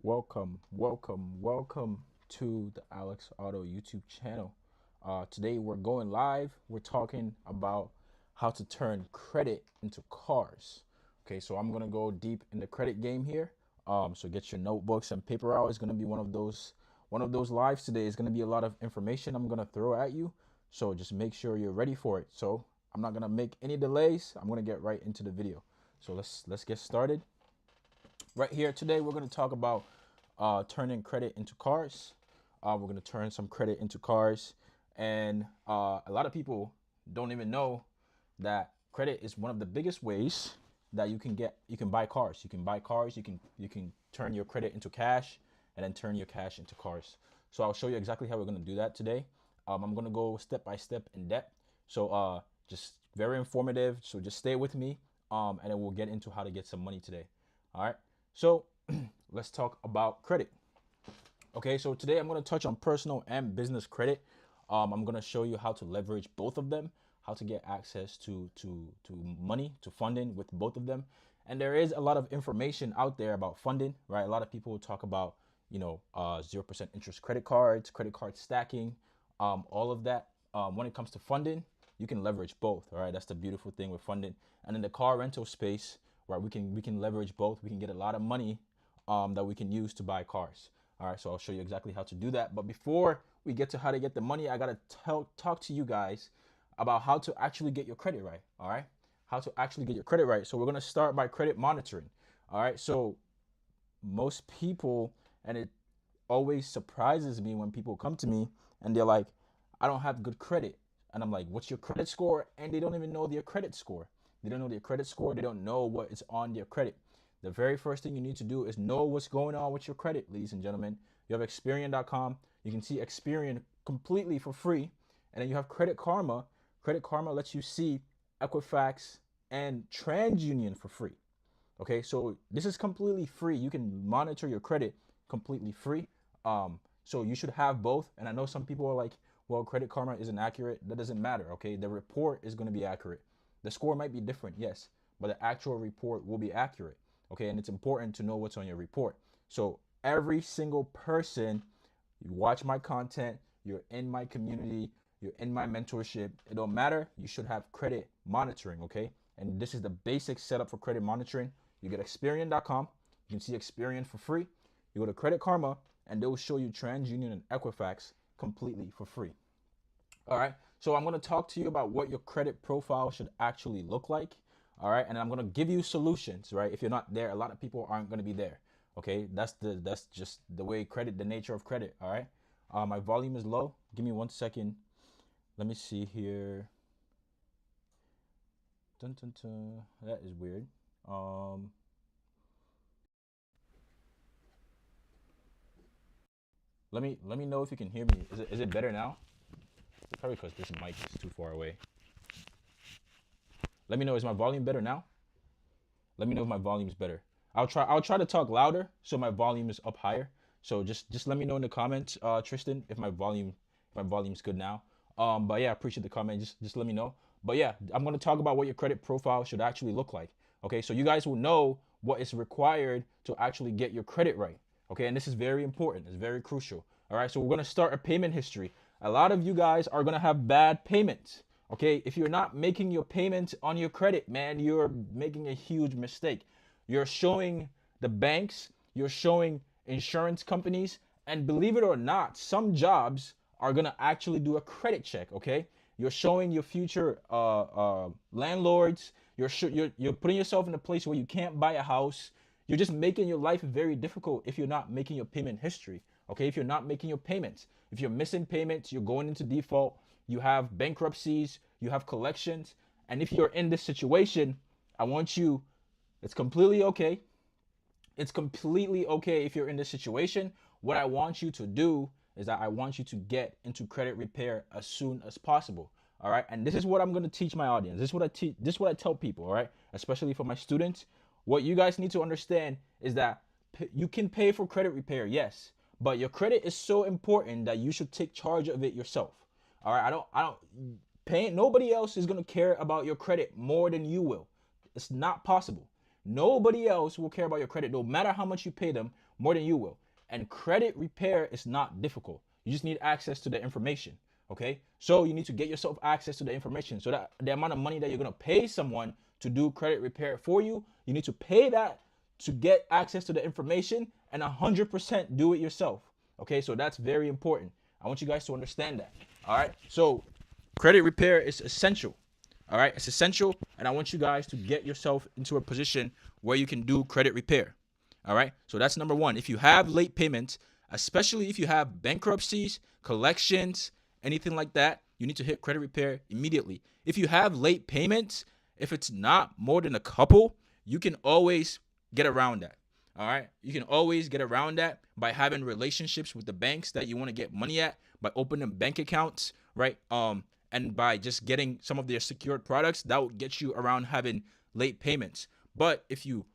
Welcome to the Alex Auto YouTube channel. Today we're going live. We're talking about how to turn credit into cars. Okay, so I'm gonna go deep in the credit game here. So get your notebooks and paper out. It's gonna be one of those lives today. It's gonna be a lot of information I'm gonna throw at you. So just make sure you're ready for it. So I'm not gonna make any delays. I'm gonna get right into the video. So let's get started. Right here today, we're going to talk about turning credit into cars. We're going to turn some credit into cars, and a lot of people don't even know that credit is one of the biggest ways that you can buy cars. You can buy cars. You can turn your credit into cash, and then turn your cash into cars. So I'll show you exactly how we're going to do that today. I'm going to go step by step in depth. So just very informative. So just stay with me, and then we'll get into how to get some money today. All right. So let's talk about credit. Okay, so today I'm going to touch on personal and business credit. I'm going to show you how to leverage both of them, how to get access to money, to funding with both of them. And there is a lot of information out there about funding, right? A lot of people talk about, 0% interest credit card stacking, all of that. When it comes to funding, you can leverage both, all right? That's the beautiful thing with funding. And in the car rental space, right, we can leverage both. We can get a lot of money that we can use to buy cars. All right, so I'll show you exactly how to do that. But before we get to how to get the money, I gotta talk to you guys about how to actually get your credit right. All right, how to actually get your credit right. So we're gonna start by credit monitoring. All right, so most people, and it always surprises me when people come to me and they're like, I don't have good credit. And I'm like, what's your credit score? And they don't even know their credit score. They don't know their credit score. They don't know what is on their credit. The very first thing you need to do is know what's going on with your credit, ladies and gentlemen. You have Experian.com. You can see Experian completely for free. And then you have Credit Karma. Credit Karma lets you see Equifax and TransUnion for free. Okay, so this is completely free. You can monitor your credit completely free. So you should have both. And I know some people are like, well, Credit Karma isn't accurate. That doesn't matter. Okay, the report is going to be accurate. The score might be different, yes, but the actual report will be accurate. Okay, and it's important to know what's on your report. So every single person, you watch my content, you're in my community, you're in my mentorship, it don't matter. You should have credit monitoring. Okay, and this is the basic setup for credit monitoring. You get Experian.com. You can see Experian for free. You go to Credit Karma, and they'll show you TransUnion and Equifax completely for free. All right. So I'm going to talk to you about what your credit profile should actually look like. All right. And I'm going to give you solutions, right? If you're not there, a lot of people aren't going to be there. Okay. That's just the way credit, the nature of credit. All right. My volume is low. Give me 1 second. Let me see here. Dun, dun, dun. That is weird. Let me know if you can hear me. Is it better now? Probably because this mic is too far away. Let me know, is my volume better now? Let me know if my volume is better. I'll try to talk louder so my volume is up higher. So just let me know in the comments, Tristan, if my volume's good now. But yeah, I appreciate the comment. Just let me know. But yeah, I'm gonna talk about what your credit profile should actually look like. Okay, so you guys will know what is required to actually get your credit right. Okay, and this is very important. It's very crucial. All right, so we're gonna start a payment history. A lot of you guys are gonna have bad payments. Okay, if you're not making your payments on your credit, man, you're making a huge mistake. You're showing the banks, you're showing insurance companies, and believe it or not, some jobs are gonna actually do a credit check. Okay, you're showing your future landlords. You're putting yourself in a place where you can't buy a house. You're just making your life very difficult if you're not making your payment history. Okay, if you're not making your payments, if you're missing payments, you're going into default. You have bankruptcies, you have collections, and if you're in this situation, I want you. It's completely okay. It's completely okay if you're in this situation. What I want you to do is that I want you to get into credit repair as soon as possible. All right. And this is what I'm going to teach my audience. This is what I teach. This is what I tell people. All right. Especially for my students. What you guys need to understand is that you can pay for credit repair. Yes. But your credit is so important that you should take charge of it yourself. All right. I don't pay. Nobody else is going to care about your credit more than you will. It's not possible. Nobody else will care about your credit, no matter how much you pay them, more than you will. And credit repair is not difficult. You just need access to the information. Okay, so you need to get yourself access to the information, so that the amount of money that you're going to pay someone to do credit repair for you, you need to pay that to get access to the information, and 100% do it yourself. Okay, so that's very important. I want you guys to understand that. All right, so credit repair is essential. All right, it's essential, and I want you guys to get yourself into a position where you can do credit repair. All right, so that's number one. If you have late payments, especially if you have bankruptcies, collections, anything like that, you need to hit credit repair immediately. If you have late payments, if it's not more than a couple, you can always get around that. All right, you can always get around that by having relationships with the banks that you want to get money at, by opening bank accounts, right? And by just getting some of their secured products, that will get you around having late payments. But if you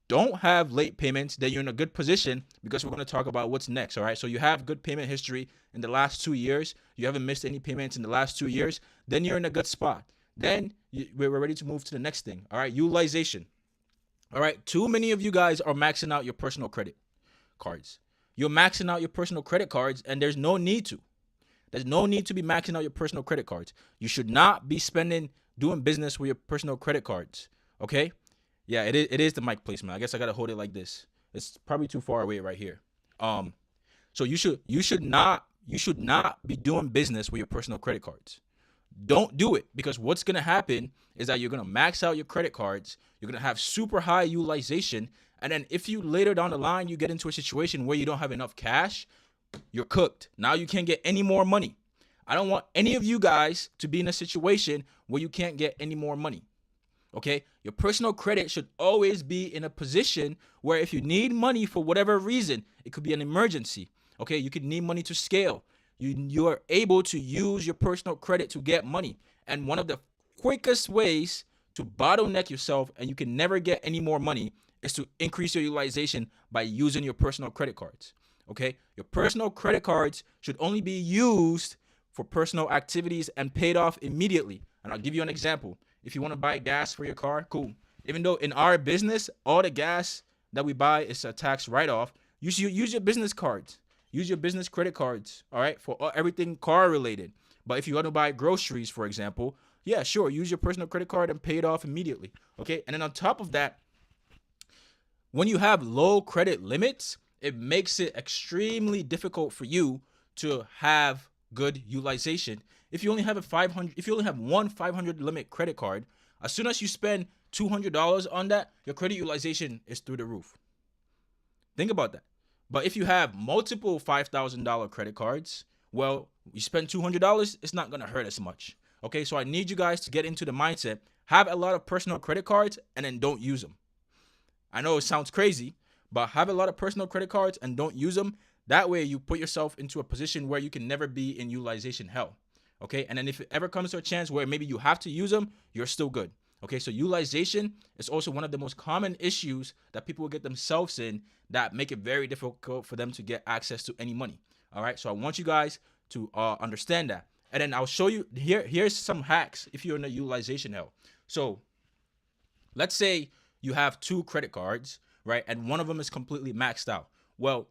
don't have late payments, then you're in a good position, because we're going to talk about what's next. All right, so you have good payment history in the last 2 years, you haven't missed any payments in the last 2 years, then you're in a good spot. Then we're ready to move to the next thing. All right, utilization. All right, too many of you guys are maxing out your personal credit cards. You're maxing out your personal credit cards, and there's no need to. There's no need to be maxing out your personal credit cards. You should not be doing business with your personal credit cards. Okay? Yeah, it is the mic placement. I guess I gotta hold it like this. It's probably too far away right here. So you should not be doing business with your personal credit cards. Don't do it, because what's gonna happen is that you're gonna max out your credit cards. You're gonna have super high utilization, and then if you later down the line you get into a situation where you don't have enough cash, you're cooked. Now you can't get any more money. I don't want any of you guys to be in a situation where you can't get any more money. Okay, your personal credit should always be in a position where if you need money for whatever reason, it could be an emergency. Okay, you could need money to scale. You are able to use your personal credit to get money. And one of the quickest ways to bottleneck yourself and you can never get any more money is to increase your utilization by using your personal credit cards. Okay, your personal credit cards should only be used for personal activities and paid off immediately. And I'll give you an example. If you want to buy gas for your car, cool. Even though in our business, all the gas that we buy is a tax write-off, use your business cards. Use your business credit cards, all right, for everything car related. But if you want to buy groceries, for example, yeah, sure, use your personal credit card and pay it off immediately. Okay, and then on top of that, when you have low credit limits, it makes it extremely difficult for you to have good utilization. If you only have one 500 limit credit card, as soon as you spend $200 on that, your credit utilization is through the roof. Think about that. But if you have multiple $5,000 credit cards, well, you spend $200, it's not going to hurt as much. Okay, so I need you guys to get into the mindset, have a lot of personal credit cards, and then don't use them. I know it sounds crazy, but have a lot of personal credit cards and don't use them. That way you put yourself into a position where you can never be in utilization hell. Okay, and then if it ever comes to a chance where maybe you have to use them, you're still good. Okay, so utilization is also one of the most common issues that people will get themselves in that make it very difficult for them to get access to any money. All right, so I want you guys to understand that. And then I'll show you, here's some hacks if you're in a utilization hell. So let's say you have 2 credit cards, right? And one of them is completely maxed out. Well,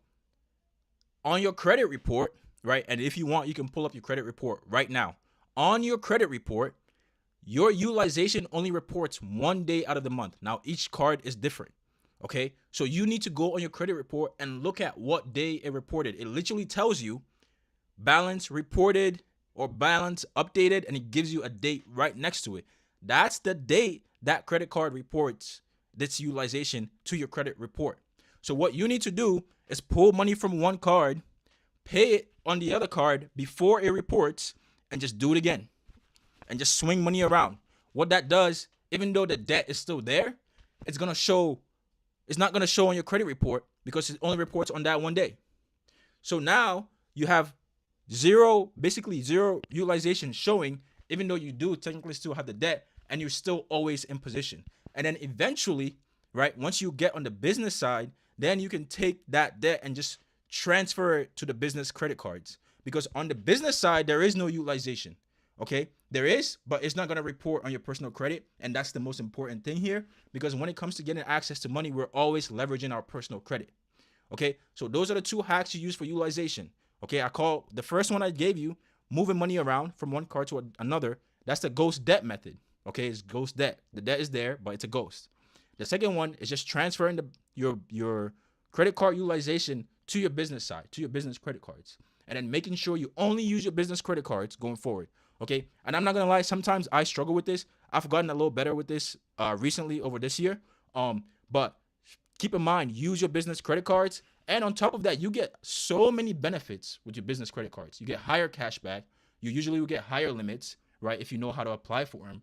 on your credit report, right? And if you want, you can pull up your credit report right now. On your credit report, your utilization only reports 1 day out of the month. Now, each card is different. Okay, so you need to go on your credit report and look at what day it reported. It literally tells you balance reported or balance updated, and it gives you a date right next to it. That's the date that credit card reports this utilization to your credit report. So what you need to do is pull money from one card, pay it on the other card before it reports, and just do it again. And just swing money around. What that does, even though the debt is still there, it's not going to show on your credit report because it only reports on that 1 day. So now you have basically zero utilization showing, even though you do technically still have the debt and you're still always in position. And then eventually, right, once you get on the business side, then you can take that debt and just transfer it to the business credit cards. Because on the business side, there is no utilization. Okay, there is, but it's not going to report on your personal credit. And that's the most important thing here, because when it comes to getting access to money, we're always leveraging our personal credit. Okay, so those are the two hacks you use for utilization. Okay, I call the first one I gave you moving money around from one card to another. That's the ghost debt method. Okay, it's ghost debt. The debt is there, but it's a ghost. The second one is just transferring your credit card utilization to your business side, to your business credit cards, and then making sure you only use your business credit cards going forward. Okay, and I'm not gonna lie, sometimes I struggle with this. I've gotten a little better with this recently over this year. But keep in mind, use your business credit cards, and on top of that, you get so many benefits with your business credit cards. You get higher cash back. You usually will get higher limits, right? If you know how to apply for them.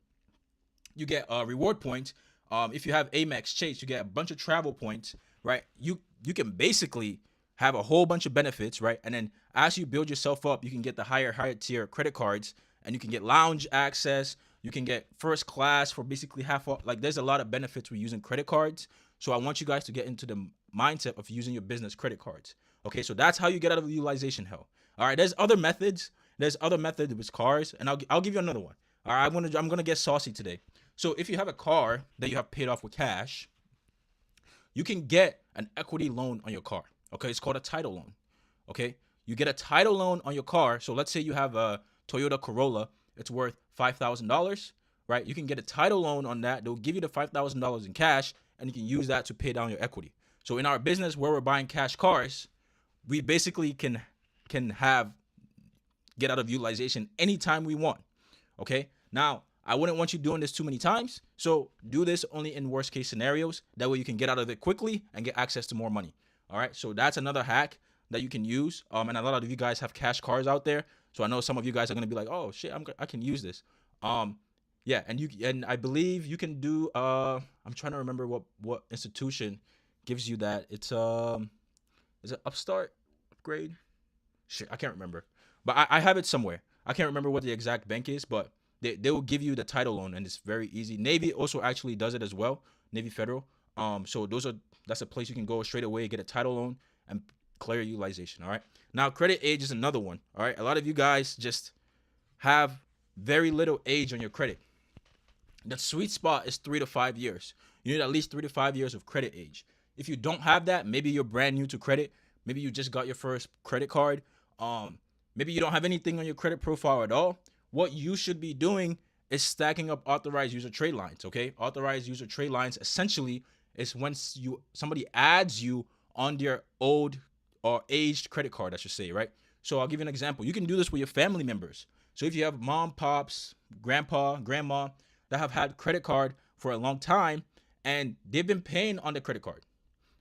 You get reward points. If you have Amex, Chase, you get a bunch of travel points, right? You can basically have a whole bunch of benefits, right? And then as you build yourself up, you can get the higher tier credit cards, and you can get lounge access. You can get first class for basically half off. Like, there's a lot of benefits with using credit cards. So I want you guys to get into the mindset of using your business credit cards. Okay, so that's how you get out of the utilization hell. All right, there's other methods. There's other methods with cars, and I'll give you another one. All right, I'm gonna get saucy today. So if you have a car that you have paid off with cash, you can get an equity loan on your car. Okay, it's called a title loan. Okay, you get a title loan on your car. So let's say you have a Toyota Corolla. It's worth $5,000, right? You can get a title loan on that. They'll give you the $5,000 in cash, and you can use that to pay down your equity. So in our business where we're buying cash cars, we basically can get out of utilization anytime we want. Okay, now I wouldn't want you doing this too many times, so do this only in worst case scenarios. That way you can get out of it quickly and get access to more money. All right, so that's another hack that you can use. And a lot of you guys have cash cars out there, so I know some of you guys are gonna be like, oh shit, I can use this. Yeah, and I believe you can do. I'm trying to remember what institution gives you that. It's is it Upstart, Upgrade? Shit, I can't remember, but I have it somewhere. I can't remember what the exact bank is, but they will give you the title loan, and it's very easy. Navy also actually does it as well. Navy Federal. So that's a place you can go straight away, get a title loan, and clear utilization. All right. Now, credit age is another one. All right. A lot of you guys just have very little age on your credit. The sweet spot is 3 to 5 years. You need at least 3 to 5 years of credit age. If you don't have that, maybe you're brand new to credit. Maybe you just got your first credit card. Maybe you don't have anything on your credit profile at all. What you should be doing is stacking up authorized user trade lines. Okay, authorized user trade lines essentially is when somebody adds you on their old or aged credit card, I should say, right? So I'll give you an example. You can do this with your family members. So if you have mom, pops, grandpa, grandma that have had credit card for a long time and they've been paying on the credit card,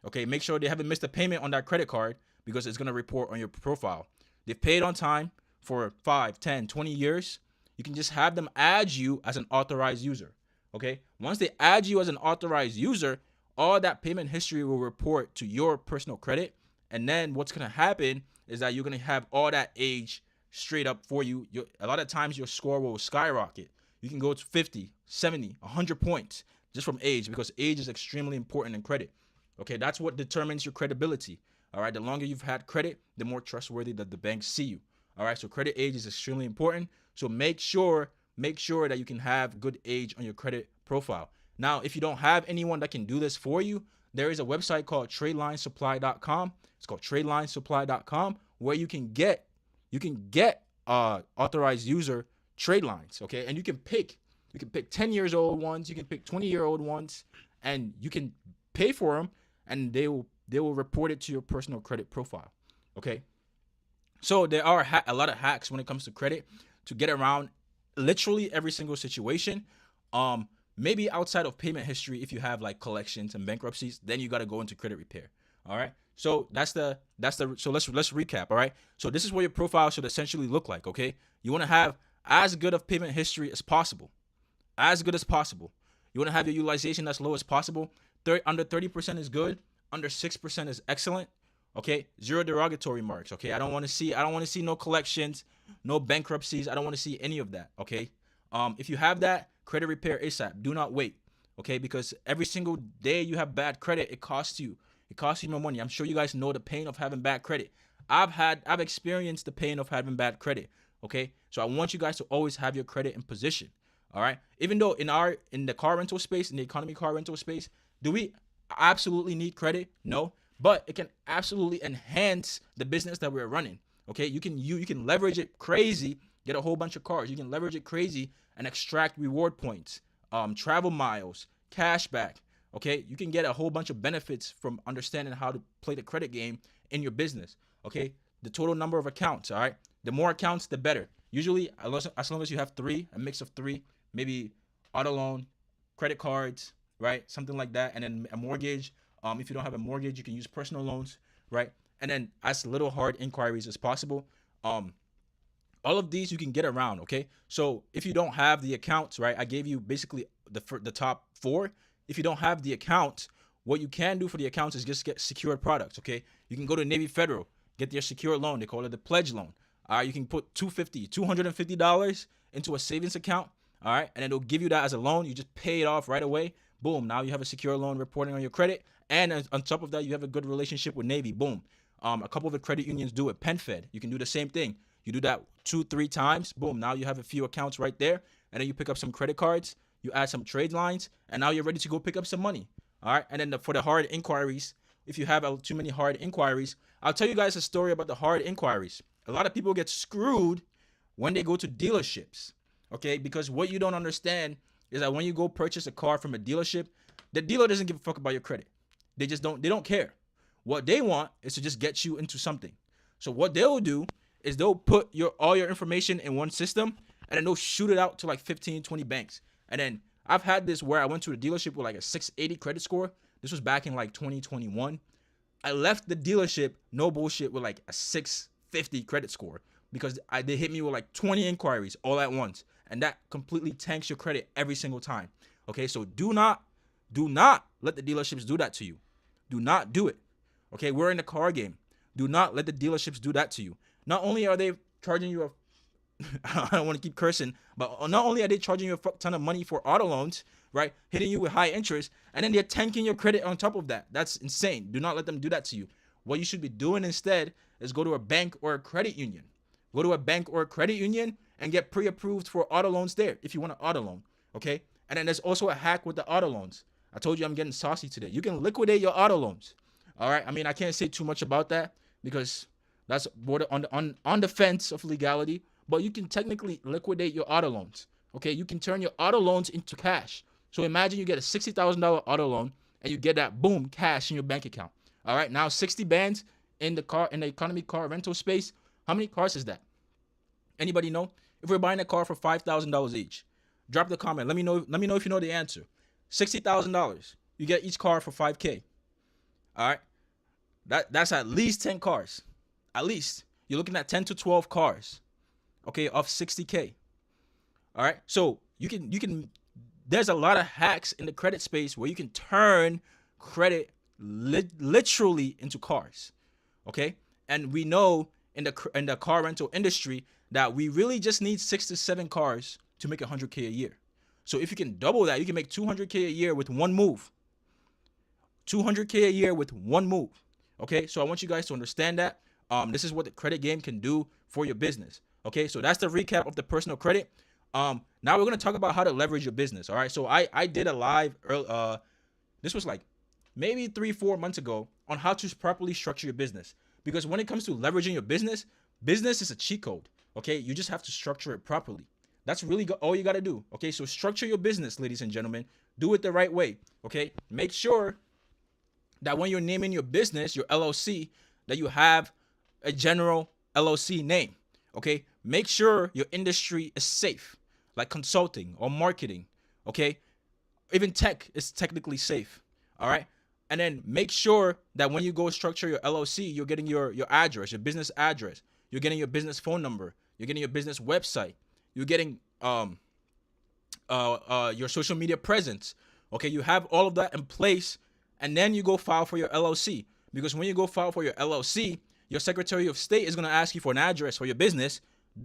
okay, make sure they haven't missed a payment on that credit card because it's going to report on your profile. They've paid on time for 5, 10, 20 years. You can just have them add you as an authorized user. Okay, once they add you as an authorized user, all that payment history will report to your personal credit. And then what's going to happen is that you're going to have all that age straight up for you. A lot of times your score will skyrocket. You can go to 50, 70, 100 points just from age, because age is extremely important in credit. Okay, that's what determines your credibility. All right, the longer you've had credit, the more trustworthy that the banks see you. All right, so credit age is extremely important. So make sure that you can have good age on your credit profile. Now, if you don't have anyone that can do this for you, there is a website called TradeLineSupply.com. It's called TradeLineSupply.com, where you can get authorized user trade lines. Okay, and you can pick 10 years old ones, you can pick 20-year-old ones, and you can pay for them, and they will report it to your personal credit profile. Okay, so there are a lot of hacks when it comes to credit to get around literally every single situation. Maybe outside of payment history, if you have like collections and bankruptcies, then you got to go into credit repair. All right. So so let's recap. All right. So this is what your profile should essentially look like. Okay. You want to have as good of payment history as possible, as good as possible. You want to have your utilization as low as possible. Under 30% is good. Under 6% is excellent. Okay. 0 derogatory marks. Okay. I don't want to see no collections, no bankruptcies. I don't want to see any of that. Okay. If you have that, credit repair ASAP. Do not wait. Okay. Because every single day you have bad credit, it costs you more money. I'm sure you guys know the pain of having bad credit. I've experienced the pain of having bad credit. Okay, so I want you guys to always have your credit in position. All right, even though in the car rental space, in the economy car rental space, do we absolutely need credit? No, but it can absolutely enhance the business that we're running. Okay, you can leverage it crazy, get a whole bunch of cars. You can leverage it crazy and extract reward points, travel miles, cash back. Okay, you can get a whole bunch of benefits from understanding how to play the credit game in your business. Okay, the total number of accounts. All right, the more accounts, the better. Usually, as long as you have three, a mix of three, maybe auto loan, credit cards, right, something like that, and then a mortgage. If you don't have a mortgage, you can use personal loans, right, and then as little hard inquiries as possible. All of these you can get around. Okay, so if you don't have the accounts, right, I gave you basically the top four. If you don't have the accounts, what you can do for the accounts is just get secured products. Okay, you can go to Navy Federal, get their secured loan. They call it the pledge loan. All right, you can put $250 into a savings account. All right, and it'll give you that as a loan. You just pay it off right away. Boom, now you have a secure loan reporting on your credit, and on top of that, you have a good relationship with Navy. Boom. A couple of the credit unions do it. PenFed, you can do the same thing. You do that 2-3 times. Boom, now you have a few accounts right there, and then you pick up some credit cards. You add some trade lines, and now you're ready to go pick up some money. All right, and then for the hard inquiries, if you have too many hard inquiries, I'll tell you guys a story about the hard inquiries. A lot of people get screwed when they go to dealerships. Okay, because what you don't understand is that when you go purchase a car from a dealership, the dealer doesn't give a fuck about your credit. They don't care. What they want is to just get you into something. So what they'll do is they'll put all your information in one system, and then they'll shoot it out to like 15, 20 banks. And then I've had this where I went to a dealership with like a 680 credit score. This was back in like 2021. I left the dealership, no bullshit, with like a 650 credit score because they hit me with like 20 inquiries all at once. And that completely tanks your credit every single time. Okay, so do not let the dealerships do that to you. Do not do it. Okay, we're in the car game. Do not let the dealerships do that to you. Not only are they charging you I don't want to keep cursing, but not only are they charging you a fuck ton of money for auto loans, right, hitting you with high interest, and then they're tanking your credit on top of that. That's insane. Do not let them do that to you. What you should be doing instead is go to a bank or a credit union. Go to a bank or a credit union and get pre-approved for auto loans there if you want an auto loan, okay? And then there's also a hack with the auto loans. I told you I'm getting saucy today. You can liquidate your auto loans, all right? I mean, I can't say too much about that because that's on the fence of legality, but you can technically liquidate your auto loans, okay? You can turn your auto loans into cash. So imagine you get a $60,000 auto loan and you get that, boom, cash in your bank account, all right? Now 60 bands in the economy car rental space. How many cars is that? Anybody know? If we're buying a car for $5,000 each, drop the comment. Let me know if you know the answer. $60,000. You get each car for $5K. All right. That's at least 10 cars. At least. You're looking at 10 to 12 cars. Okay, of $60K. All right. So you can there's a lot of hacks in the credit space where you can turn credit literally into cars. Okay? And we know in the car rental industry that we really just need 6 to 7 cars to make $100K a year. So if you can double that, you can make $200K a year with one move. $200K a year with one move. Okay, so I want you guys to understand that. This is what the credit game can do for your business. Okay, so that's the recap of the personal credit. Now we're gonna talk about how to leverage your business. All right, so I did a live this was like maybe 3-4 months ago on how to properly structure your business. Because when it comes to leveraging your business is a cheat code. Okay, you just have to structure it properly. That's really all you got to do. Okay, so structure your business, ladies and gentlemen. Do it the right way. Okay, make sure that when you're naming your business, your LLC, that you have a general LLC name. Okay, make sure your industry is safe, like consulting or marketing. Okay, even tech is technically safe. All right, and then make sure that when you go structure your LLC, you're getting your address, your business address. You're getting your business phone number. You're getting your business website. You're getting your social media presence. Okay, you have all of that in place, and then you go file for your LLC. Because when you go file for your LLC, your Secretary of State is going to ask you for an address for your business.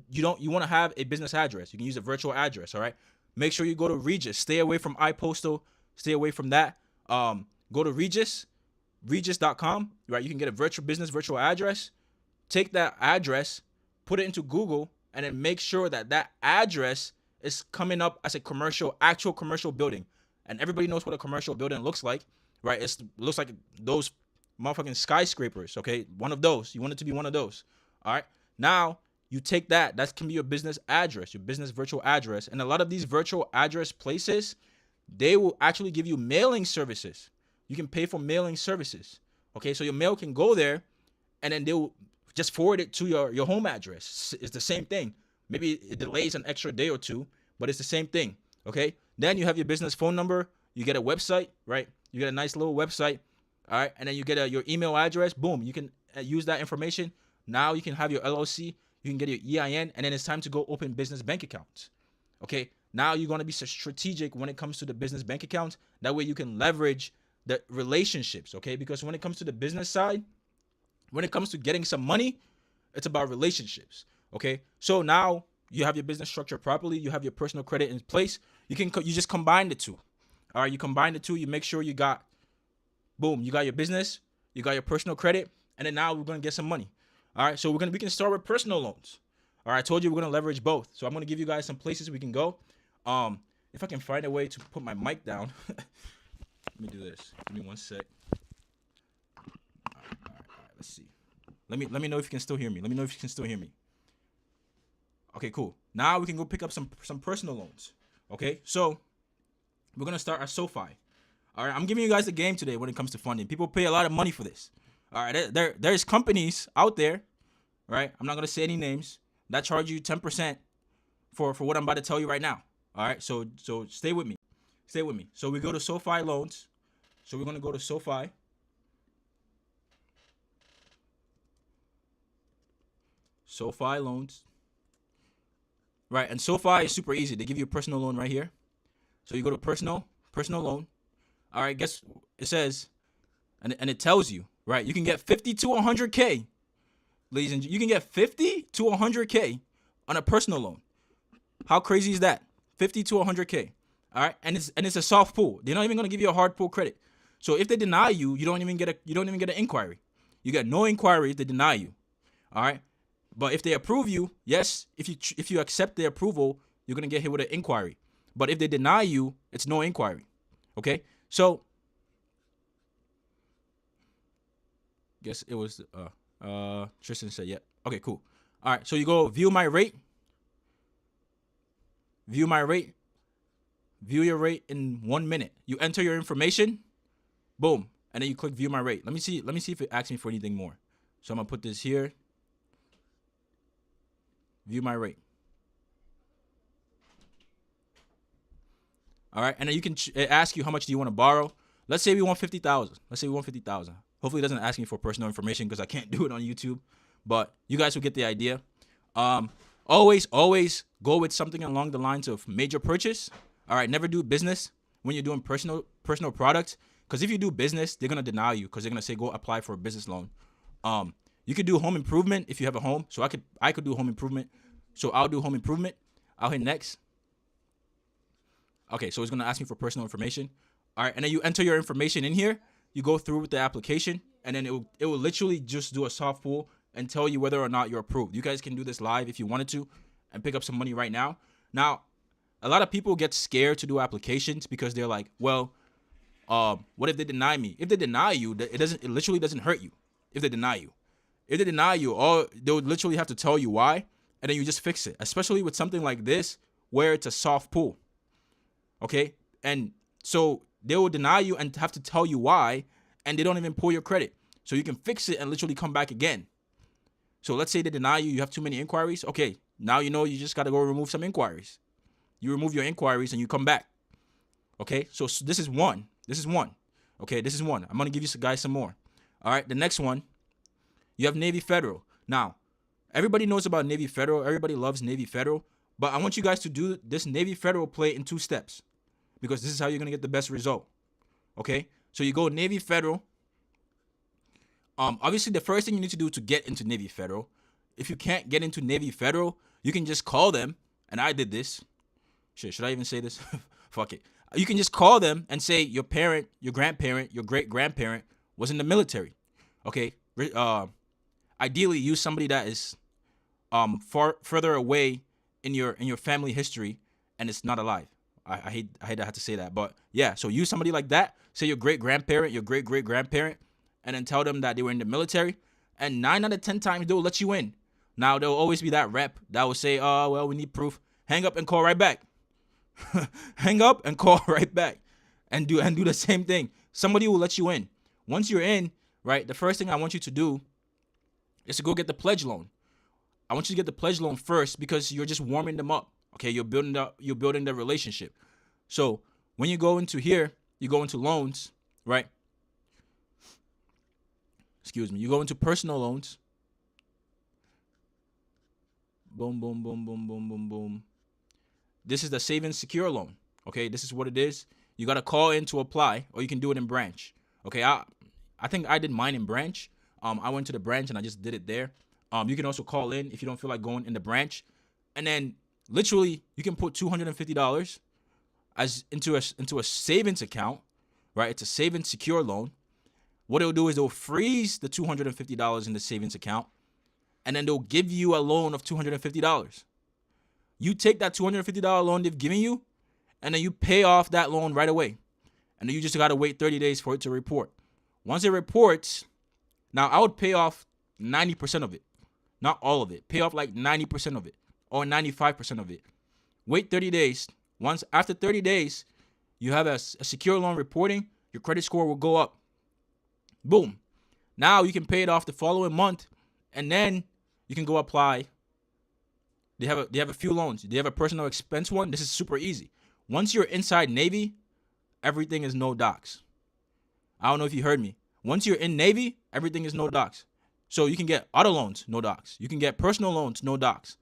You want to have a business address. You can use a virtual address. All right. Make sure you go to Regis. Stay away from iPostal. Stay away from that. Go to regis.com. Right. You can get a virtual address. Take that address, put it into Google, and then make sure that that address is coming up as a actual commercial building. And everybody knows what a commercial building looks like, right? It looks like those motherfucking skyscrapers, okay? One of those. You want it to be one of those, all right? Now, you take that. That can be your business address, your business virtual address. And a lot of these virtual address places, they will actually give you mailing services. You can pay for mailing services, okay? So your mail can go there, and then they'll just forward it to your home address. It's the same thing. Maybe it delays an extra day or two, but it's the same thing, okay? Then you have your business phone number. You get a website, right? You get a nice little website, all right? And then you get your email address. Boom, you can use that information. Now you can have your LLC. You can get your EIN, and then it's time to go open business bank accounts, okay? Now you're going to be strategic when it comes to the business bank accounts. That way you can leverage the relationships, okay? Because when it comes to the business side, when it comes to getting some money, it's about relationships, okay? So now you have your business structured properly. You have your personal credit in place. You just combine the two, all right? You combine the two. You make sure you got, boom, you got your business, you got your personal credit, and then now we're going to get some money, all right? So we can start with personal loans, all right? I told you we're going to leverage both. So I'm going to give you guys some places we can go. If I can find a way to put my mic down, let me do this. Give me one sec. All right. Let's see. Let me know if you can still hear me. Let me know if you can still hear me. Okay, cool. Now we can go pick up some personal loans. Okay, so we're gonna start at SoFi. All right, I'm giving you guys the game today when it comes to funding. People pay a lot of money for this. All right, there's companies out there, right? I'm not gonna say any names that charge you 10% for what I'm about to tell you right now. All right, so stay with me. Stay with me. So we go to SoFi loans. So we're gonna go to SoFi. SoFi loans. Right, and SoFi is super easy. They give you a personal loan right here. So you go to personal loan. All right, guess it says, and it tells you, right? You can get 50 to 100K, ladies and gentlemen. You can get 50 to 100K on a personal loan. How crazy is that? 50 to 100K. All right, and it's a soft pull. They're not even gonna give you a hard pull credit. So if they deny you, you don't even get an inquiry. You get no inquiries. They deny you. All right. But if they approve you, yes, if you accept their approval, you're going to get hit with an inquiry. But if they deny you, it's no inquiry. Okay? So, guess it was, Tristan said, yeah. Okay, cool. All right, so you go view my rate. View my rate. View your rate in 1 minute. You enter your information. Boom. And then you click view my rate. Let me see if it asks me for anything more. So I'm going to put this here. View my rate. All right, and then you can ask you how much do you want to borrow. Let's say we want 50,000. Hopefully, it doesn't ask me for personal information because I can't do it on YouTube. But you guys will get the idea. Always go with something along the lines of major purchase. All right, never do business when you're doing personal products, because if you do business, they're gonna deny you because they're gonna say go apply for a business loan. You could do home improvement if you have a home. So I could do home improvement. So I'll do home improvement. I'll hit next. Okay, so it's gonna ask me for personal information. All right, and then you enter your information in here. You go through with the application, and then it will literally just do a soft pull and tell you whether or not you're approved. You guys can do this live if you wanted to, and pick up some money right now. Now, a lot of people get scared to do applications because they're like, well, what if they deny me? If they deny you, it literally doesn't hurt you. If they deny you. If they deny you, they would literally have to tell you why, and then you just fix it. Especially with something like this, where it's a soft pull. Okay? And so they will deny you and have to tell you why, and they don't even pull your credit. So you can fix it and literally come back again. So let's say they deny you, you have too many inquiries. Okay, now you know you just got to go remove some inquiries. You remove your inquiries and you come back. Okay, so this is one. Okay, this is one. I'm going to give you guys some more. All right, the next one. You have Navy Federal. Now, everybody knows about Navy Federal. Everybody loves Navy Federal. But I want you guys to do this Navy Federal play in 2 steps, because this is how you're going to get the best result. Okay? So you go Navy Federal. Obviously, the first thing you need to do to get into Navy Federal, if you can't get into Navy Federal, you can just call them. And I did this. Shit, should I even say this? Fuck it. You can just call them and say your parent, your grandparent, your great-grandparent was in the military. Okay? Ideally, use somebody that is far further away in your family history, and it's not alive. I hate to have to say that, but yeah. So use somebody like that. Say your great grandparent, your great great grandparent, and then tell them that they were in the military, and 9 out of 10 times they'll let you in. Now there'll always be that rep that will say, "Oh well, we need proof." Hang up and call right back. Hang up and call right back, and do the same thing. Somebody will let you in. Once you're in, right? The first thing I want you to do is to go get the pledge loan. I want you to get the pledge loan first because you're just warming them up. Okay, you're building the relationship. So when you go into here, you go into loans, right? Excuse me. You go into personal loans. Boom, boom, boom, boom, boom, boom, boom. This is the savings secure loan. Okay, this is what it is. You gotta call in to apply, or you can do it in branch. Okay, I think I did mine in branch. I went to the branch and I just did it there. You can also call in if you don't feel like going in the branch, and then literally you can put $250 as into a savings account, right? It's a savings secure loan. What it'll do is it'll freeze the $250 in the savings account, and then they'll give you a loan of $250. You take that $250 loan they've given you, and then you pay off that loan right away. And then you just gotta wait 30 days for it to report. Once it reports, now I would pay off 90% of it. Not all of it. Pay off like 90% of it or 95% of it. Wait 30 days. Once after 30 days, you have a secure loan reporting, your credit score will go up. Boom. Now you can pay it off the following month, and then you can go apply. They have a few loans. They have a personal expense one. This is super easy. Once you're inside Navy, everything is no docs. I don't know if you heard me. Once you're in Navy, everything is no docs. So you can get auto loans, no docs. You can get personal loans, no docs.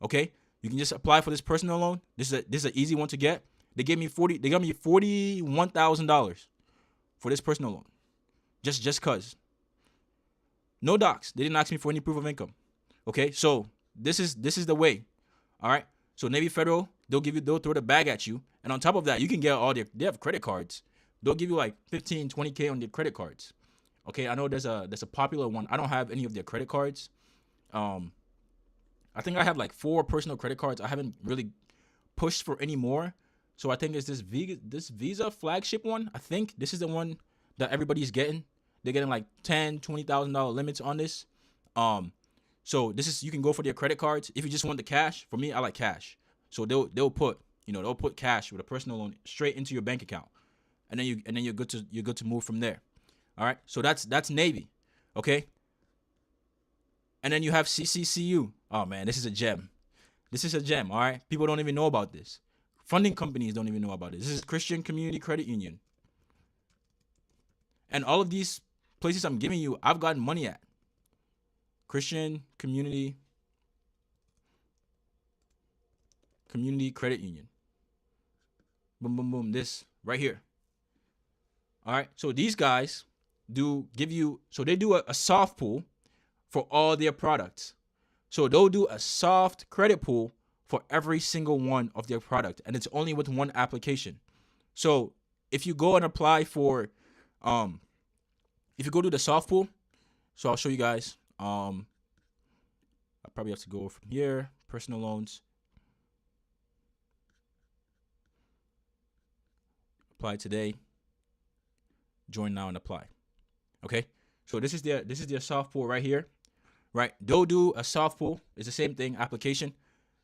Okay? You can just apply for this personal loan. This is an easy one to get. They got me $41,000 for this personal loan. Just cause. No docs. They didn't ask me for any proof of income. Okay? So this is the way. All right? So Navy Federal, they'll throw the bag at you. And on top of that, you can get they have credit cards. They'll give you like 15, 20K on their credit cards. Okay, I know there's a popular one. I don't have any of their credit cards. I think I have like 4 personal credit cards. I haven't really pushed for any more. So I think it's this Visa flagship one. I think this is the one that everybody's getting. They're getting like $10,000, $20,000 limits on this. So this is, you can go for their credit cards. If you just want the cash, for me, I like cash. So they'll put cash with a personal loan straight into your bank account, and then you're good to move from there. All right, so that's Navy, okay? And then you have CCCU. Oh man, this is a gem. This is a gem, all right? People don't even know about this. Funding companies don't even know about this. This is Christian Community Credit Union. And all of these places I'm giving you, I've gotten money at. Christian Community Credit Union. Boom, boom, boom. This right here. All right, so these guys they do a soft pool for all their products. So they'll do a soft credit pool for every single one of their product, and it's only with one application. So if you go and apply for, if you go to the soft pool, so I'll show you guys. I probably have to go from here, personal loans, apply today, join now and apply. Okay, so this is their soft pool right here, right? They'll do a soft pool. It's the same thing, application.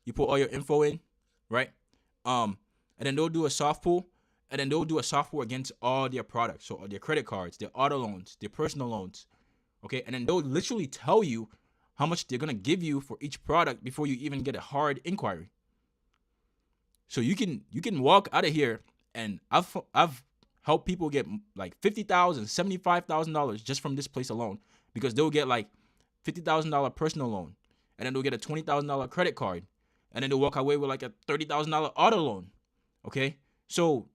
You put all your info in, right? And then they'll do a soft pool, and then they'll do a soft pool against all their products. So their credit cards, their auto loans, their personal loans, okay? And then they'll literally tell you how much they're gonna give you for each product before you even get a hard inquiry. So you can walk out of here, and I've help people get like $50,000, $75,000 just from this place alone, because they'll get like $50,000 personal loan, and then they'll get a $20,000 credit card, and then they'll walk away with like a $30,000 auto loan. Okay, so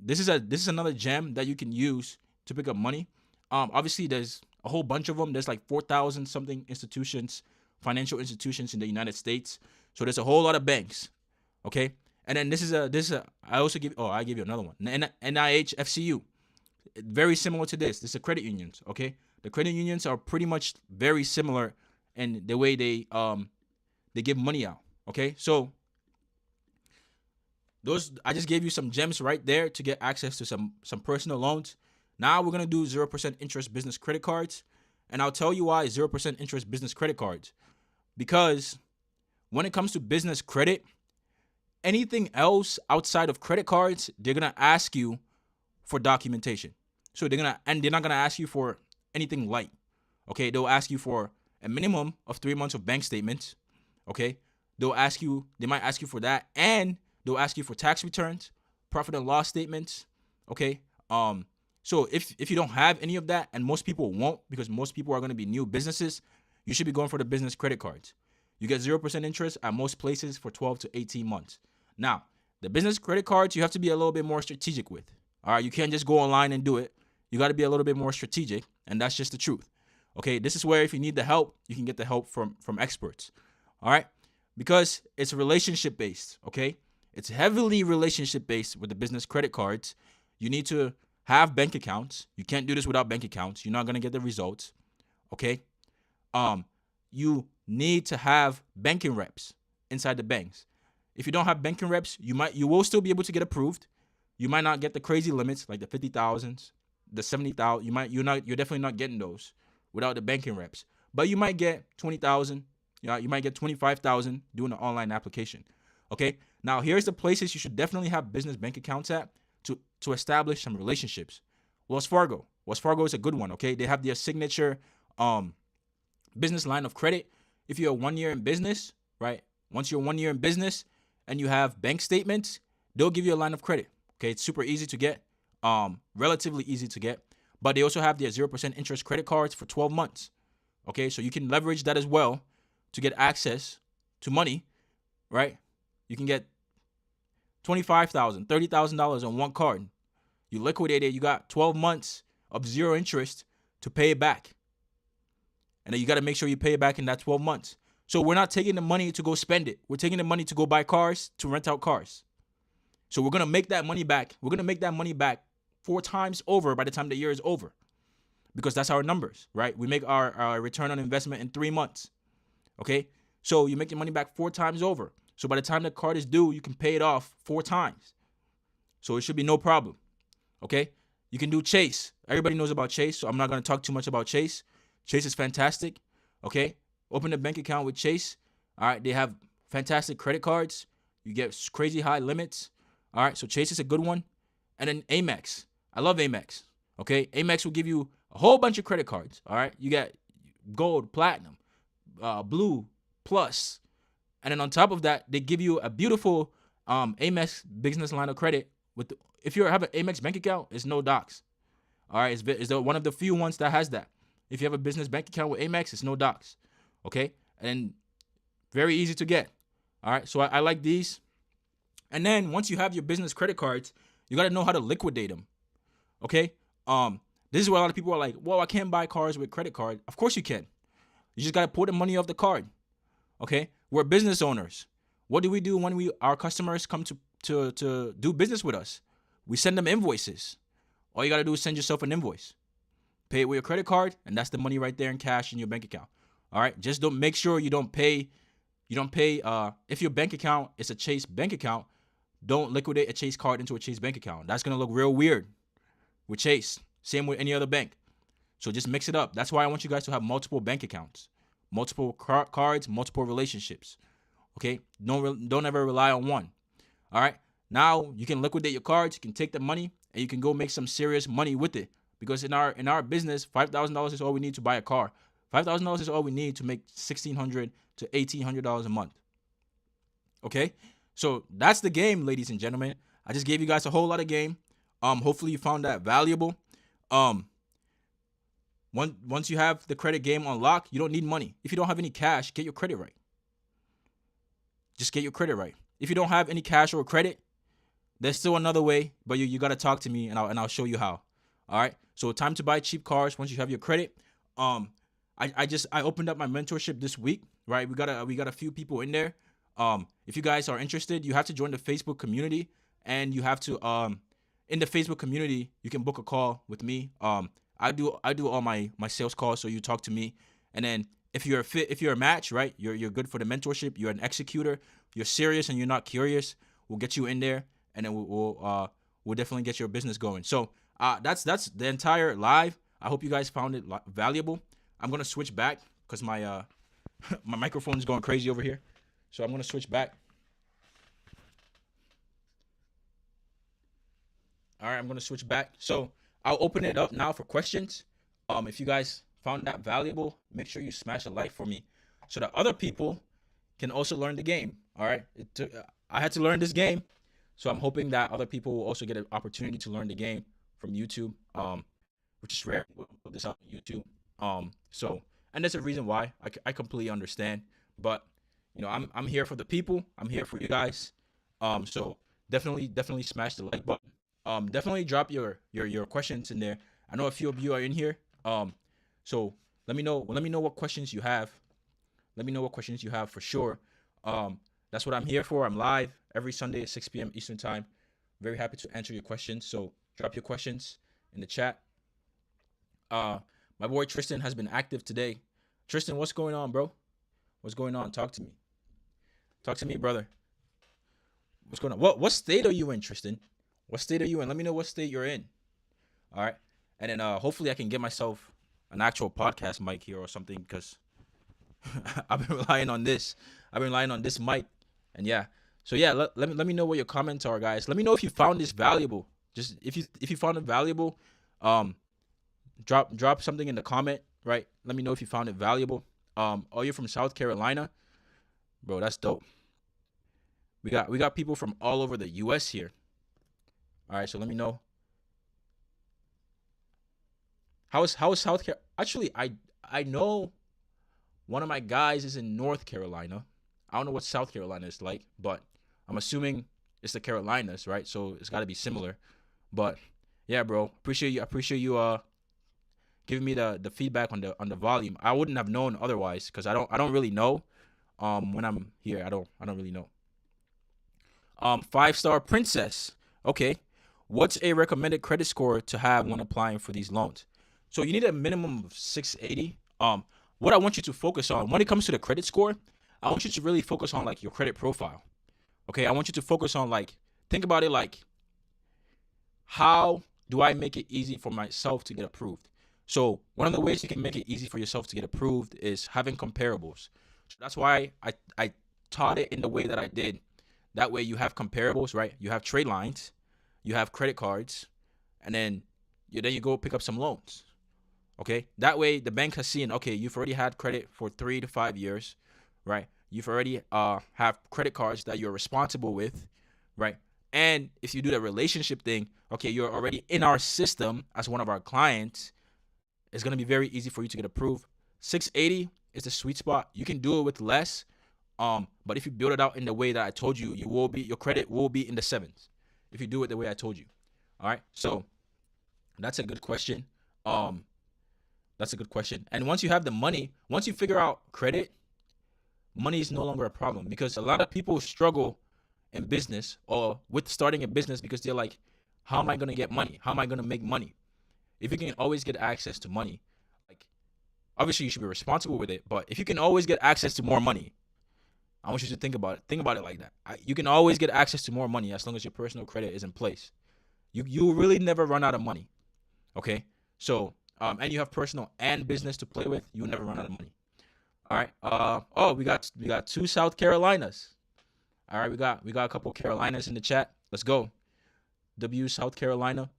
this is another gem that you can use to pick up money. Obviously there's a whole bunch of them. There's like 4,000 something institutions, financial institutions in the United States. So there's a whole lot of banks. Okay. And then I give you another one. NIH FCU. Very similar to this. This is credit unions. Okay. The credit unions are pretty much very similar in the way they they give money out. Okay, so I just gave you some gems right there to get access to some personal loans. Now we're gonna do 0% interest business credit cards, and I'll tell you why 0% interest business credit cards. Because when it comes to business credit, anything else outside of credit cards, they're gonna ask you for documentation. So they're not gonna ask you for anything light. Okay, they'll ask you for a minimum of 3 months of bank statements. Okay, they might ask you for that, and they'll ask you for tax returns, profit and loss statements. Okay, so if you don't have any of that, and most people won't, because most people are going to be new businesses, you should be going for the business credit cards. You get 0% interest at most places for 12 to 18 months. Now, the business credit cards, you have to be a little bit more strategic with. All right, you can't just go online and do it. You got to be a little bit more strategic, and that's just the truth. Okay, this is where if you need the help, you can get the help from experts. All right, because it's relationship based. Okay, it's heavily relationship based with the business credit cards. You need to have bank accounts. You can't do this without bank accounts. You're not gonna get the results. Okay, you need to have banking reps inside the banks. If you don't have banking reps, you will still be able to get approved. You might not get the crazy limits like the 50,000s, the 70,000. You're definitely not getting those without the banking reps. But you might get 20,000. You might get 25,000 doing an online application. Okay. Now here's the places you should definitely have business bank accounts at to establish some relationships. Wells Fargo is a good one. Okay, they have their signature business line of credit. If you're 1 year in business, right? Once you're 1 year in business and you have bank statements, they'll give you a line of credit. Okay, it's super easy to get, relatively easy to get. But they also have their 0% interest credit cards for 12 months. Okay, so you can leverage that as well to get access to money, right? You can get $25,000, $30,000 on one card. You liquidate it, you got 12 months of zero interest to pay it back. And then you got to make sure you pay it back in that 12 months. So we're not taking the money to go spend it. We're taking the money to go buy cars, to rent out cars. So we're going to make that money back. We're going to make that money back 4 times over by the time the year is over. Because that's our numbers, right? We make our return on investment in 3 months. Okay? So you make your money back 4 times over. So by the time the card is due, you can pay it off 4 times. So it should be no problem. Okay? You can do Chase. Everybody knows about Chase, so I'm not going to talk too much about Chase. Chase is fantastic. Okay? Open a bank account with Chase. All right? They have fantastic credit cards. You get crazy high limits. All right? So Chase is a good one. And then Amex. I love Amex. Okay? Amex will give you a whole bunch of credit cards. All right? You got gold, platinum, blue, plus. And then on top of that, they give you a beautiful Amex business line of credit. If you have an Amex bank account, it's no docs. All right, it's one of the few ones that has that. If you have a business bank account with Amex, it's no docs. Okay, and very easy to get. All right, so I like these. And then once you have your business credit cards, you got to know how to liquidate them. Okay, this is where a lot of people are like, well, I can't buy cars with credit card. Of course you can. You just got to pull the money off the card. Okay, we're business owners. What do we do when our customers come to do business with us? We send them invoices. All you got to do is send yourself an invoice. Pay it with your credit card, and that's the money right there in cash in your bank account. All right, just don't make sure you don't pay. If your bank account is a Chase bank account, don't liquidate a Chase card into a Chase bank account. That's gonna look real weird with Chase. Same with any other bank. So just mix it up. That's why I want you guys to have multiple bank accounts, multiple cards, multiple relationships. Okay, don't ever rely on one. All right, now you can liquidate your cards. You can take the money and you can go make some serious money with it. Because in our business, $5,000 is all we need to buy a car. $5,000 is all we need to make $1,600 to $1,800 a month. Okay, so that's the game, ladies and gentlemen. I just gave you guys a whole lot of game. Hopefully you found that valuable. Once you have the credit game on lock, you don't need money. If you don't have any cash, get your credit right. Just get your credit right. If you don't have any cash or credit, there's still another way, but you got to talk to me and I'll show you how. All right. So time to buy cheap cars once you have your credit. I opened up my mentorship this week, right? We got a few people in there. If you guys are interested, you have to join the Facebook community, and you have to in the Facebook community, you can book a call with me. I do all my sales calls, so you talk to me, and then if you're a fit, if you're a match, right? You're good for the mentorship. You're an executor. You're serious and you're not curious. We'll get you in there, and then we'll definitely get your business going. So that's the entire live. I hope you guys found it valuable. I'm gonna switch back because my my microphone is going crazy over here. So I'm gonna switch back. All right, I'm gonna switch back. So I'll open it up now for questions. If you guys found that valuable, make sure you smash a like for me, so that other people can also learn the game. All right, I had to learn this game, so I'm hoping that other people will also get an opportunity to learn the game from YouTube. Which is rare. We'll put this on YouTube. So and that's a reason why I completely understand. But I'm here for the people. I'm here for you guys. So definitely smash the like button. Definitely drop your questions in there. I know a few of you are in here. So let me know what questions you have. Let me know what questions you have for sure. That's what I'm here for. I'm live every Sunday at 6 p.m. Eastern time. Very happy to answer your questions. So drop your questions in the chat. My boy Tristan has been active today. Tristan, what's going on, bro? What's going on? Talk to me. Talk to me, brother. What's going on? What state are you in, Tristan? What state are you in? Let me know what state you're in. All right. And then hopefully I can get myself an actual podcast mic here or something, because I've been relying on this. I've been relying on this mic. And yeah. So yeah, let me know what your comments are, guys. Let me know if you found this valuable. Just if you found it valuable, drop something in the comment, right? Let me know if you found it valuable. Oh, you're from South Carolina? Bro, that's dope. We got people from all over the US here. All right, so let me know. How is South Carolina? Actually, I know one of my guys is in North Carolina. I don't know what South Carolina is like, but I'm assuming it's the Carolinas, right? So it's got to be similar. But yeah, bro, appreciate you giving me the feedback on the volume. I wouldn't have known otherwise, because I don't really know when I'm here. I don't really know. 5-star princess. Okay. What's a recommended credit score to have when applying for these loans? So you need a minimum of 680. What I want you to focus on when it comes to the credit score, I want you to really focus on like your credit profile. Okay, I want you to focus on, like, think about it like, how do I make it easy for myself to get approved? So one of the ways you can make it easy for yourself to get approved is having comparables. So that's why I taught it in the way that I did. That way you have comparables, right? You have trade lines, you have credit cards, and then you go pick up some loans. Okay, that way the bank has seen, okay, you've already had credit for 3 to 5 years, right? You've already have credit cards that you're responsible with, right? And if you do the relationship thing, okay, you're already in our system as one of our clients. It's gonna be very easy for you to get approved. 680 is the sweet spot. You can do it with less, but if you build it out in the way that I told you, your credit will be in the 7s. If you do it the way I told you. All right. So that's a good question. That's a good question. And once you have the money, once you figure out credit, money is no longer a problem, because a lot of people struggle in business or with starting a business because they're like, how am I going to get money? How am I going to make money? If you can always get access to money, like, obviously you should be responsible with it, but if you can always get access to more money, I want you to think about it. Think about it like that. You can always get access to more money as long as your personal credit is in place. You really never run out of money. Okay? So, and you have personal and business to play with, you'll never run out of money. All right. We got 2 South Carolinas. All right, we got a couple Carolinas in the chat. Let's go. W, South Carolina.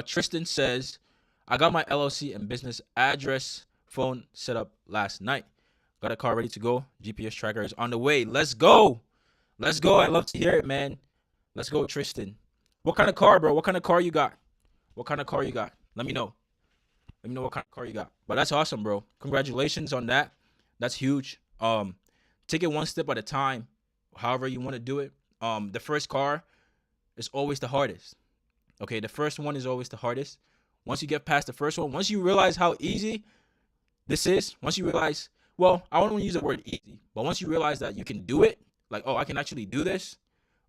Tristan says, I got my LLC and business address phone set up last night. Got a car ready to go. GPS tracker is on the way. Let's go. Let's go. I love to hear it, man. Let's go, Tristan. What kind of car, bro? What kind of car you got? What kind of car you got? Let me know. Let me know what kind of car you got. But that's awesome, bro. Congratulations on that. That's huge. Take it one step at a time, however you want to do it. The first car is always the hardest. Okay, the first one is always the hardest. Once you get past the first one, once you realize how easy this is, once you realize, well, I don't want to use the word easy, but once you realize that you can do it, like, oh, I can actually do this.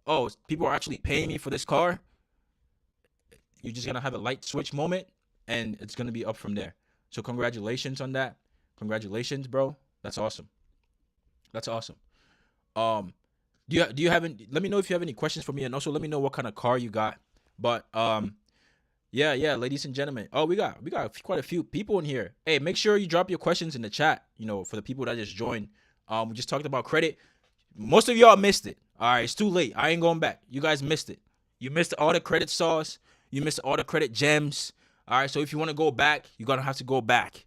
Oh, people are actually paying me for this car. You're just going to have a light switch moment, and it's going to be up from there. So congratulations on that. Congratulations, bro. That's awesome. That's awesome. Um, do you have any? Let me know if you have any questions for me, and also let me know what kind of car you got. But yeah, ladies and gentlemen. Oh, we got quite a few people in here. Hey, make sure you drop your questions in the chat. For the people that just joined. We just talked about credit. Most of y'all missed it. All right, it's too late. I ain't going back. You guys missed it. You missed all the credit sauce. You missed all the credit gems. All right, so if you want to go back, you're gonna have to go back.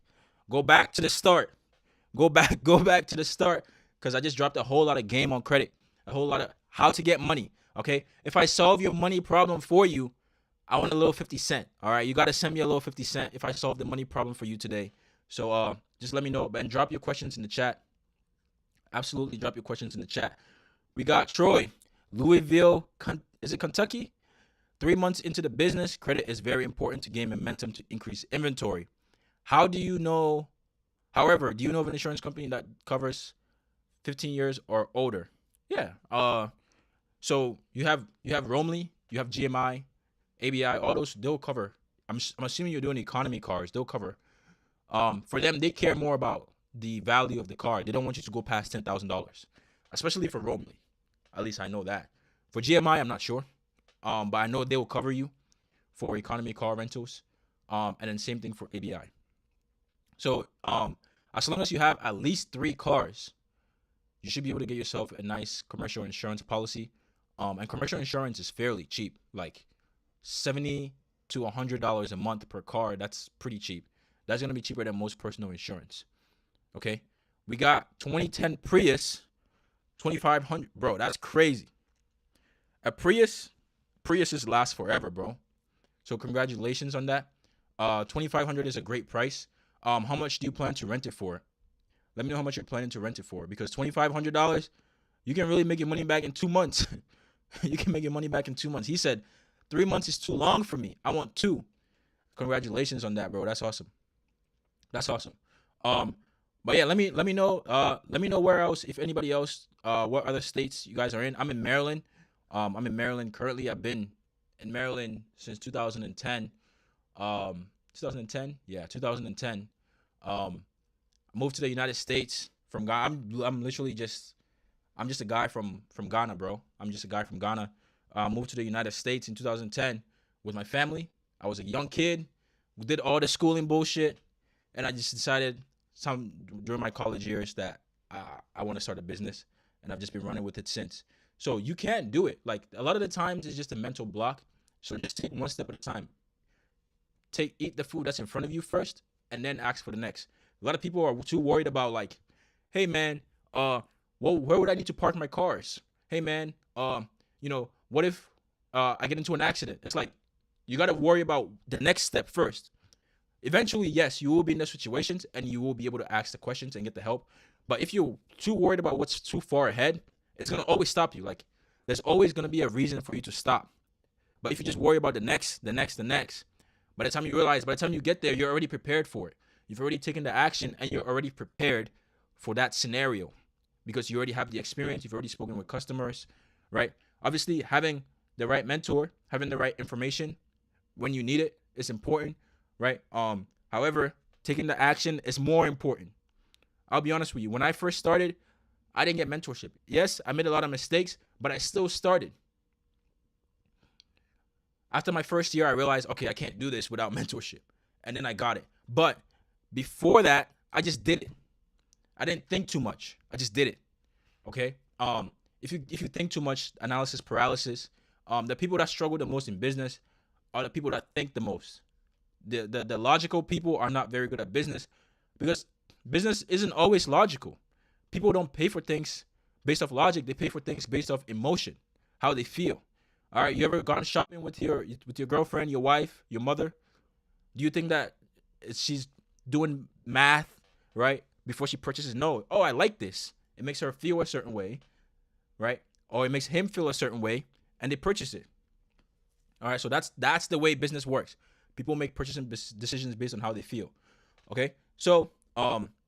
Go back to the start. Go back. Go back to the start. Because I just dropped a whole lot of game on credit. A whole lot of how to get money. Okay, if I solve your money problem for you, I want a little 50 cent. All right, you gotta send me a little 50 cent if I solve the money problem for you today. So just let me know and drop your questions in the chat. Absolutely, drop your questions in the chat. We got Troy, Louisville. Is it Kentucky? 3 months into the business, credit is very important to gain momentum to increase inventory. How do you know? However, do you know of an insurance company that covers 15 years or older? Yeah. So you have Romley, you have GMI, ABI, all those, they'll cover. I'm assuming you're doing economy cars. They'll cover. For them, they care more about the value of the car. They don't want you to go past $10,000, especially for Romley. At least I know that. For GMI, I'm not sure. But I know they will cover you for economy car rentals. And then same thing for ABI. So as long as you have at least 3 cars, you should be able to get yourself a nice commercial insurance policy. And commercial insurance is fairly cheap, like $70 to $100 a month per car. That's pretty cheap. That's gonna be cheaper than most personal insurance. Okay, we got 2010 Prius, 2,500, bro. That's crazy. A Priuses last forever, bro. So congratulations on that. 2,500 is a great price. How much do you plan to rent it for? Let me know how much you're planning to rent it for, because $2,500, you can really make your money back in 2 months. You can make your money back in 2 months. He said 3 months is too long for me. I want 2. Congratulations on that, bro. That's awesome. That's awesome. But yeah, let me know. Let me know where else, if anybody else, what other states you guys are in. I'm in Maryland. I'm in Maryland currently. I've been in Maryland since 2010. 2010, yeah, 2010. I moved to the United States from Ghana. I'm just a guy from Ghana, bro. I'm just a guy from Ghana. Moved to the United States in 2010 with my family. I was a young kid. We did all the schooling bullshit, and I just decided during my college years that I want to start a business, and I've just been running with it since. So you can't do it. Like, a lot of the times it's just a mental block. So just take one step at a time. Eat the food that's in front of you first, and then ask for the next. A lot of people are too worried about, like, hey man, well, where would I need to park my cars? Hey man, what if I get into an accident? It's like, you got to worry about the next step first. Eventually, yes, you will be in those situations and you will be able to ask the questions and get the help. But if you're too worried about what's too far ahead, it's going to always stop you. Like, there's always going to be a reason for you to stop. But if you just worry about the next, by the time you get there, you're already prepared for it. You've already taken the action and you're already prepared for that scenario because you already have the experience. You've already spoken with customers, right? Obviously, having the right mentor, having the right information when you need it is important, right? However, taking the action is more important. I'll be honest with you. When I first started, I didn't get mentorship. Yes, I made a lot of mistakes, but I still started. After my first year, I realized, okay, I can't do this without mentorship. And then I got it. But before that, I just did it. I didn't think too much. I just did it. Okay? If you think too much, analysis paralysis, the people that struggle the most in business are the people that think the most. The logical people are not very good at business because business isn't always logical. People don't pay for things based off logic. They pay for things based off emotion, how they feel. All right, you ever gone shopping with your girlfriend, your wife, your mother? Do you think that she's doing math, right, before she purchases? No. Oh, I like this. It makes her feel a certain way, right? Or it makes him feel a certain way, and they purchase it. All right, so that's the way business works. People make purchasing decisions based on how they feel. Okay, so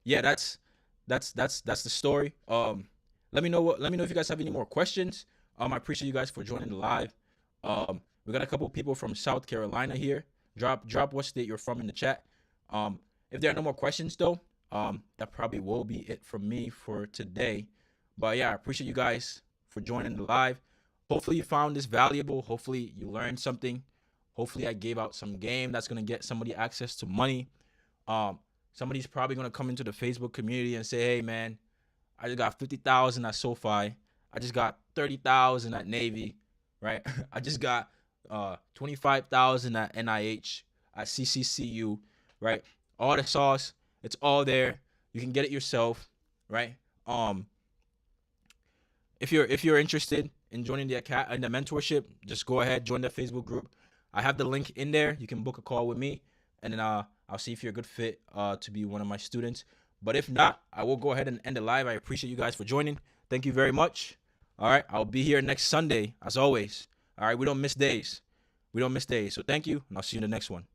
yeah, that's the story. Let me know if you guys have any more questions. I appreciate you guys for joining the live. We got a couple people from South Carolina here. Drop what state you're from in the chat. If there are no more questions though, that probably will be it from me for today. But yeah, I appreciate you guys for joining the live. Hopefully you found this valuable. Hopefully you learned something. Hopefully I gave out some game that's gonna get somebody access to money. Somebody's probably gonna come into the Facebook community and say, "Hey man, I just got 50,000 at SoFi. I just got 30,000 at Navy, right? I just got 25,000 at NIH, at CCCU, right? All the sauce, it's all there. You can get it yourself, right? If you're interested in joining the mentorship, just go ahead, join the Facebook group. I have the link in there. You can book a call with me, and then I'll see if you're a good fit to be one of my students. But if not, I will go ahead and end the live. I appreciate you guys for joining. Thank you very much. All right, I'll be here next Sunday as always. All right, we don't miss days. So thank you, and I'll see you in the next one.